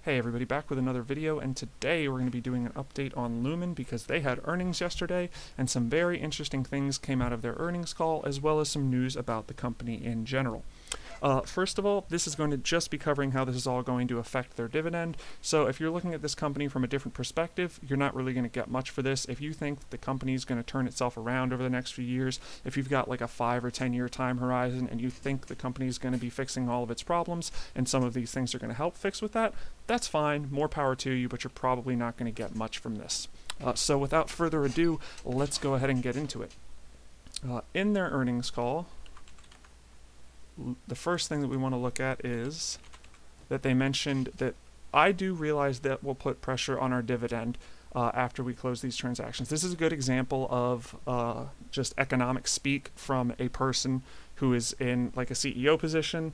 Hey everybody, back with another video, and today we're going to be doing an update on LUMN because they had earnings yesterday and some very interesting things came out of their earnings call, as well as some news about the company in general. First of all, this is going to just be covering how this is all going to affect their dividend. So if you're looking at this company from a different perspective, you're not really going to get much for this. If you think that the company is going to turn itself around over the next few years, if you've got like a 5 or 10 year time horizon and you think the company is going to be fixing all of its problems and some of these things are going to help fix with that, that's fine, more power to you, but you're probably not going to get much from this. So without further ado, let's go ahead and get into it. In their earnings call, the first thing that we want to look at is that they mentioned that I do realize that will put pressure on our dividend after we close these transactions. This is a good example of just economic speak from a person who is in like a CEO position.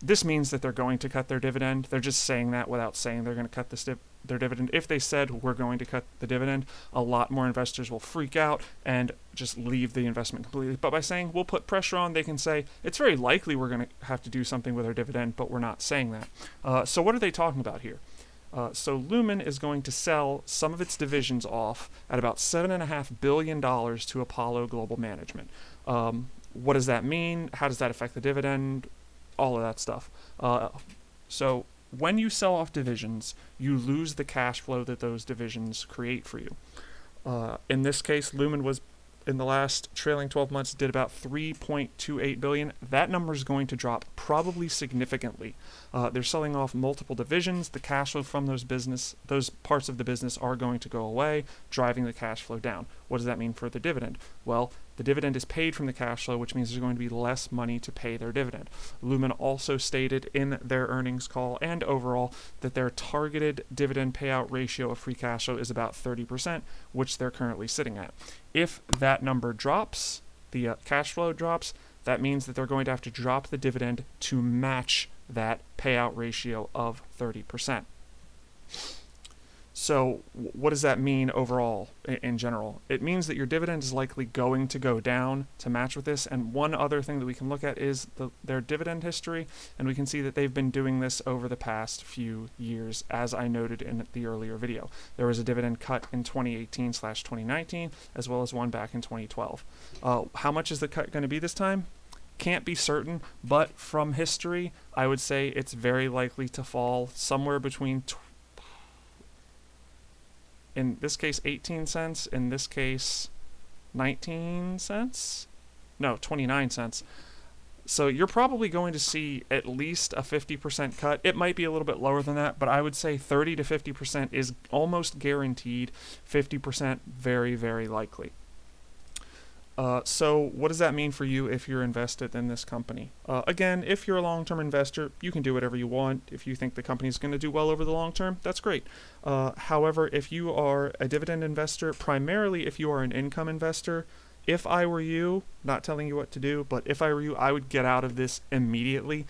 This means that they're going to cut their dividend. They're just saying that without saying they're going to cut their dividend. If they said we're going to cut the dividend, a lot more investors will freak out and just leave the investment completely. But by saying we'll put pressure on, they can say it's very likely we're going to have to do something with our dividend, but we're not saying that. So what are they talking about here? So LUMN is going to sell some of its divisions off at about $7.5 billion to Apollo Global Management. What does that mean? How does that affect the dividend? All of that stuff. So when you sell off divisions, you lose the cash flow that those divisions create for you. In this case, LUMN was, in the last trailing 12 months, did about $3.28 billion. That number is going to drop probably significantly. They're selling off multiple divisions. The cash flow from those parts of the business are going to go away, driving the cash flow down. What does that mean for the dividend? Well, the dividend is paid from the cash flow, which means there's going to be less money to pay their dividend. LUMN also stated in their earnings call and overall that their targeted dividend payout ratio of free cash flow is about 30%, which they're currently sitting at. If that number drops, the cash flow drops, that means that they're going to have to drop the dividend to match that payout ratio of 30%. So what does that mean overall in general? It means that your dividend is likely going to go down to match with this. And one other thing that we can look at is their dividend history. And we can see that they've been doing this over the past few years, as I noted in the earlier video. There was a dividend cut in 2018/2019, as well as one back in 2012. How much is the cut going to be this time? Can't be certain, but from history, I would say it's very likely to fall somewhere between in this case 18 cents, in this case 19 cents? No, 29 cents. So you're probably going to see at least a 50% cut. It might be a little bit lower than that, but I would say 30 to 50% is almost guaranteed, 50% very, very likely. So what does that mean for you if you're invested in this company? Again, if you're a long-term investor, you can do whatever you want. If you think the company is going to do well over the long term, that's great. However, if you are a dividend investor, primarily if you are an income investor, if I were you, not telling you what to do, but if I were you, I would get out of this immediately.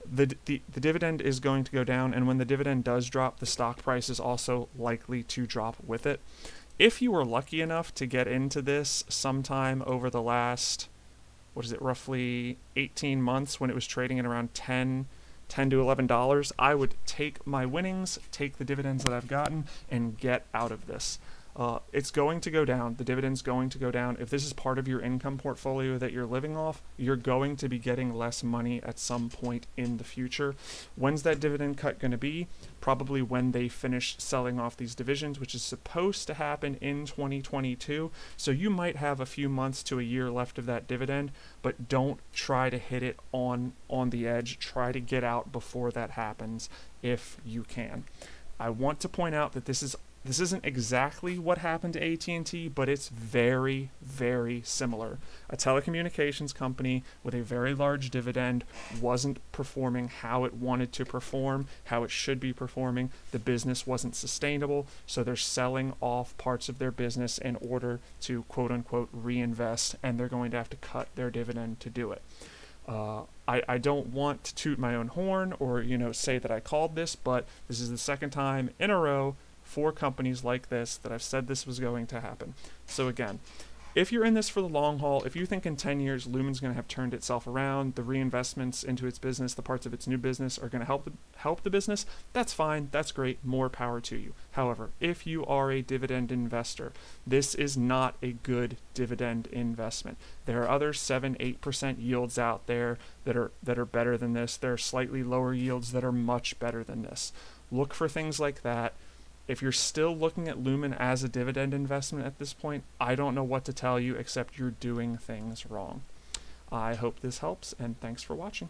The dividend is going to go down, and when the dividend does drop, the stock price is also likely to drop with it. If you were lucky enough to get into this sometime over the last, roughly 18 months when it was trading at around $10 to $11, I would take my winnings, take the dividends that I've gotten, and get out of this. It's going to go down. The dividend's going to go down. If this is part of your income portfolio that you're living off, you're going to be getting less money at some point in the future. When's that dividend cut going to be? Probably when they finish selling off these divisions, which is supposed to happen in 2022. So you might have a few months to a year left of that dividend, but don't try to hit it on the edge. Try to get out before that happens if you can. I want to point out that this isn't exactly what happened to AT&T, but it's very, very similar. A telecommunications company with a very large dividend wasn't performing how it wanted to perform, how it should be performing. The business wasn't sustainable, so they're selling off parts of their business in order to quote-unquote reinvest, and they're going to have to cut their dividend to do it. I don't want to toot my own horn or say that I called this, but this is the second time in a row for companies like this that I've said this was going to happen. So again, if you're in this for the long haul, if you think in 10 years Lumen's going to have turned itself around, the reinvestments into its business, the parts of its new business are going to help the business, that's fine, that's great, more power to you. However, if you are a dividend investor, this is not a good dividend investment. There are other 7-8% yields out there that are better than this. There are slightly lower yields that are much better than this. Look for things like that. If you're still looking at Lumen as a dividend investment at this point, I don't know what to tell you except you're doing things wrong. I hope this helps, and thanks for watching.